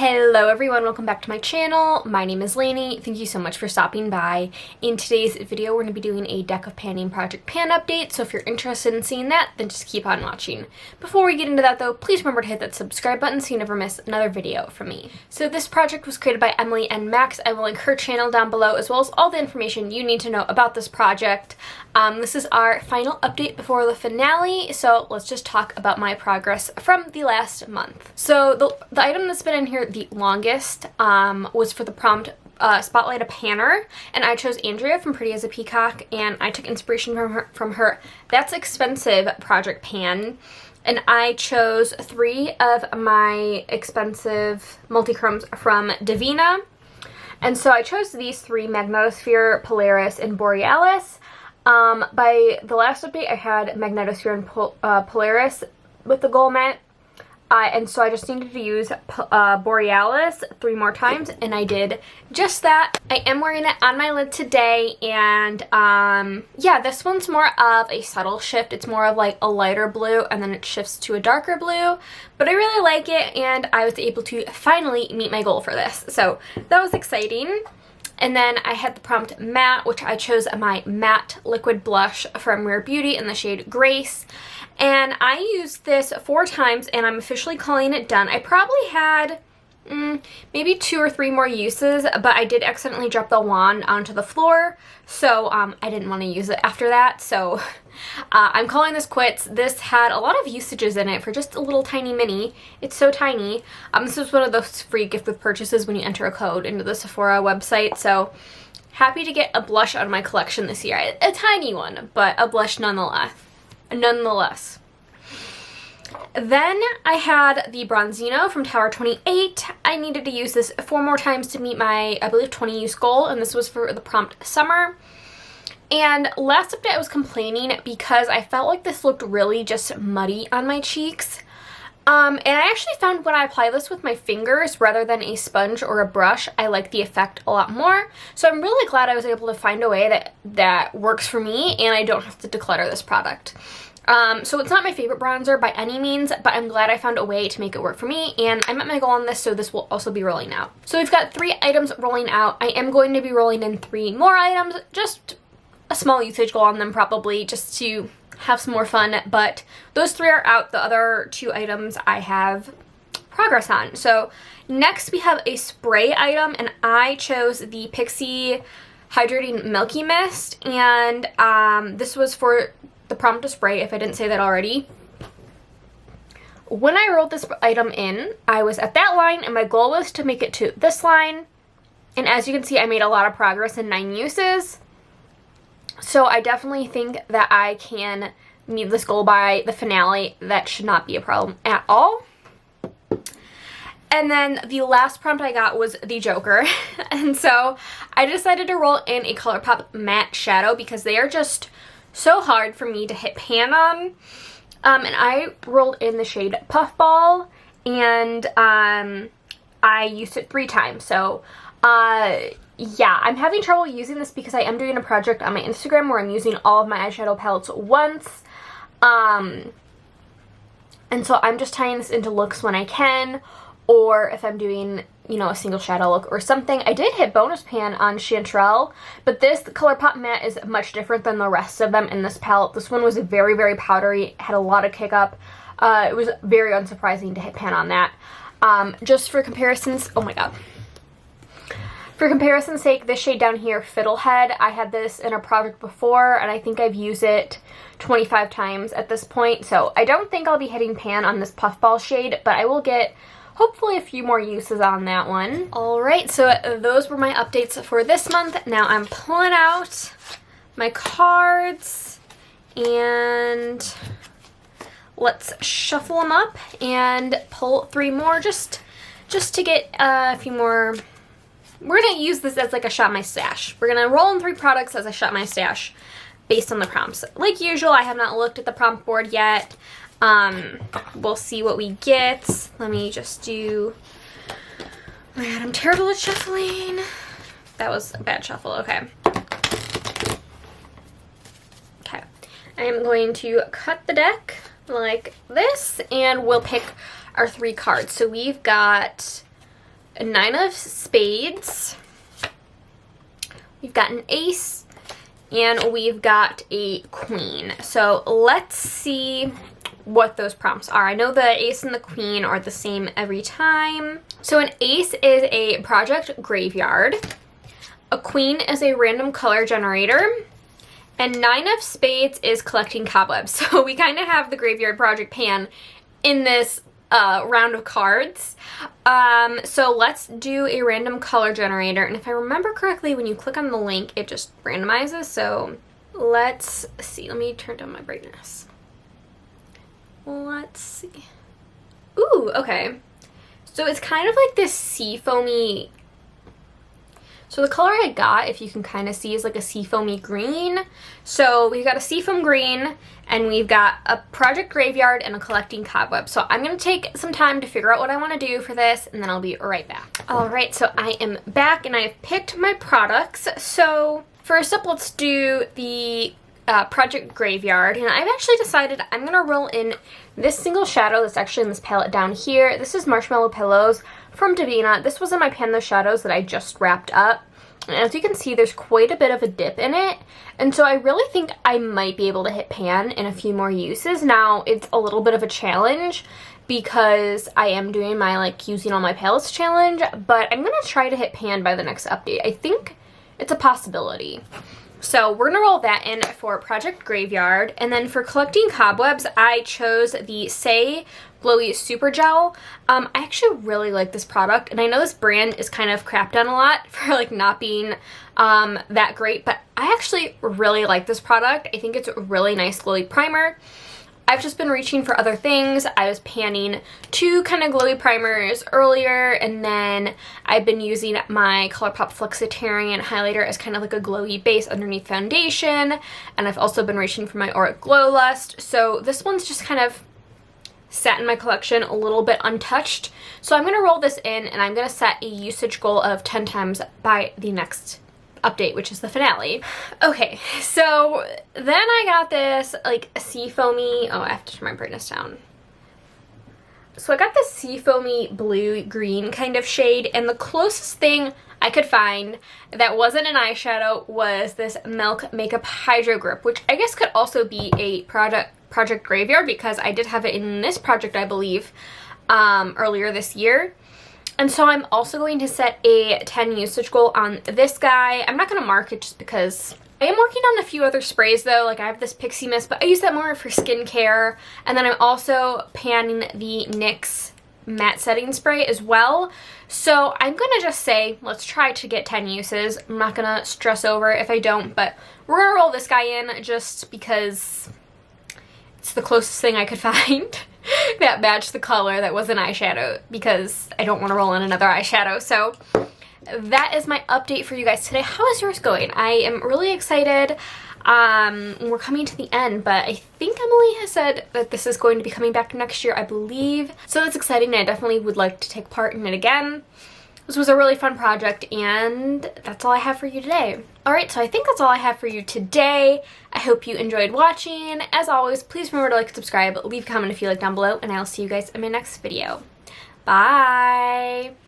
Hello everyone, welcome back to my channel. My name is Lainey. Thank you so much for stopping by. In today's video, we're going to be doing a deck of panning project pan update, so if you're interested in seeing that, then just keep on watching. Before we get into that though, please remember to hit that subscribe button so you never miss another video from me. So this project was created by Emily and Max. I will link her channel down below as well as all the information you need to know about this project. This is our final update before the finale, so let's just talk about my progress from the last month. So the item that's been in here the longest was for the prompt Spotlight a Panner, and I chose Andrea from Pretty as a Peacock, and I took inspiration from her That's Expensive project pan, and I chose 3 of my expensive multi-chromes from Divina. And so I chose these 3, Magnetosphere, Polaris, and Borealis. By the last update, I had Magnetosphere and Polaris with the goal met. And so I just needed to use Borealis 3 more times, and I did just that. I am wearing it on my lid today, and yeah, this one's more of a subtle shift. It's more of like a lighter blue, and then it shifts to a darker blue, but I really like it, and I was able to finally meet my goal for this, so that was exciting. And then I had the prompt matte, which I chose my matte liquid blush from Rare Beauty in the shade Grace. And I used this 4 times, and I'm officially calling it done. I probably had maybe 2 or 3 more uses, but I did accidentally drop the wand onto the floor, so I didn't want to use it after that. So I'm calling this quits. This had a lot of usages in it for just a little tiny mini. It's so tiny. This was one of those free gift with purchases when you enter a code into the Sephora website, so happy to get a blush out of my collection this year. A tiny one, but a blush nonetheless. Then I had the Bronzino from Tower 28. I needed to use this 4 more times to meet my, I believe, 20 use goal, and this was for the prompt Summer. And last update I was complaining because I felt like this looked really just muddy on my cheeks. And I actually found when I apply this with my fingers rather than a sponge or a brush, I like the effect a lot more. So I'm really glad I was able to find a way that works for me, and I don't have to declutter this product. So it's not my favorite bronzer by any means, but I'm glad I found a way to make it work for me, and I met my goal on this, so this will also be rolling out. So we've got 3 items rolling out. I am going to be rolling in 3 more items, just a small usage goal on them probably, just to have some more fun, but those 3 are out. The other 2 items I have progress on. So next we have a spray item, and I chose the Pixi Hydrating Milky Mist, and this was for the prompt to spray, if I didn't say that already. When I rolled this item in, I was at that line, and my goal was to make it to this line, and as you can see, I made a lot of progress in 9 uses. So I definitely think that I can meet this goal by the finale. That should not be a problem at all. And then the last prompt I got was the Joker. And so I decided to roll in a ColourPop matte shadow because they are just so hard for me to hit pan on. And I rolled in the shade Puffball, and I used it 3 times. So yeah, I'm having trouble using this because I am doing a project on my Instagram where I'm using all of my eyeshadow palettes once. And so I'm just tying this into looks when I can, or if I'm doing, you know, a single shadow look or something. I did hit bonus pan on Chanterelle, but this ColourPop matte is much different than the rest of them in this palette. This one was very, very powdery, had a lot of kick up. It was very unsurprising to hit pan on that. Just for comparisons, oh my god. For comparison's sake, this shade down here, Fiddlehead, I had this in a project before, and I think I've used it 25 times at this point, so I don't think I'll be hitting pan on this Puffball shade, but I will get hopefully a few more uses on that one. Alright, so those were my updates for this month. Now I'm pulling out my cards, and let's shuffle them up and pull 3 more just to get a few more. We're going to use this as like a shot my stash. We're going to roll in 3 products as a shot my stash based on the prompts. Like usual, I have not looked at the prompt board yet. We'll see what we get. Let me just do... Oh my god, I'm terrible at shuffling. That was a bad shuffle. Okay. Okay. I am going to cut the deck like this, and we'll pick our 3 cards. So we've got a 9 of spades, we've got an ace, and we've got a queen. So let's see what those prompts are. I know the ace and the queen are the same every time. So an ace is a project graveyard, a queen is a random color generator, and 9 of spades is collecting cobwebs. So we kind of have the graveyard project pan in this round of cards. So let's do a random color generator, and if I remember correctly, when you click on the link it just randomizes. So let's see, let me turn down my brightness. Let's see. Ooh, okay. So it's kind of like this sea foamy. So the color I got, if you can kind of see, is like a sea foamy green. So we've got a sea foam green, and we've got a project graveyard and a collecting cobweb. So I'm going to take some time to figure out what I want to do for this, and then I'll be right back. Alright, so I am back, and I've picked my products. So first up, let's do the project graveyard, and I've actually decided I'm going to roll in this single shadow that's actually in this palette down here. This is Marshmallow Pillows from Davina. This was in my Pan Those Shadows that I just wrapped up. And as you can see, there's quite a bit of a dip in it. And so I really think I might be able to hit pan in a few more uses. Now, it's a little bit of a challenge because I am doing my like using all my palettes challenge, but I'm going to try to hit pan by the next update. I think it's a possibility. So we're going to roll that in for Project Graveyard. And then for collecting cobwebs, I chose the Say Glowy Super Gel. I actually really like this product, and I know this brand is kind of crapped on a lot for like not being that great, but I actually really like this product. I think it's a really nice glowy primer. I've just been reaching for other things. I was panning 2 kind of glowy primers earlier, and then I've been using my ColourPop Flexitarian highlighter as kind of like a glowy base underneath foundation, and I've also been reaching for my Auric Glow Lust. So this one's just kind of sat in my collection a little bit untouched. So I'm going to roll this in, and I'm going to set a usage goal of 10 times by the next update, which is the finale. Okay, so then I got this like sea foamy, oh, I have to turn my brightness down. So I got this sea foamy blue green kind of shade, and the closest thing I could find that wasn't an eyeshadow was this Milk Makeup Hydro Grip, which I guess could also be a project graveyard because I did have it in this project, I believe, earlier this year. And so I'm also going to set a 10 usage goal on this guy. I'm not going to mark it just because I am working on a few other sprays though. Like I have this Pixi Mist, but I use that more for skincare. And then I'm also panning the NYX matte setting spray as well. So I'm going to just say, let's try to get 10 uses. I'm not going to stress over if I don't, but we're going to roll this guy in just because it's the closest thing I could find that matched the color that was an eyeshadow, because I don't want to roll in another eyeshadow. So that is my update for you guys today. How is yours going? I am really excited. We're coming to the end, but I think Emily has said that this is going to be coming back next year, I believe. So that's exciting, and I definitely would like to take part in it again. This was a really fun project, and that's all I have for you today. Alright, so I think that's all I have for you today. I hope you enjoyed watching. As always, please remember to like and subscribe, leave a comment if you like down below, and I'll see you guys in my next video. Bye!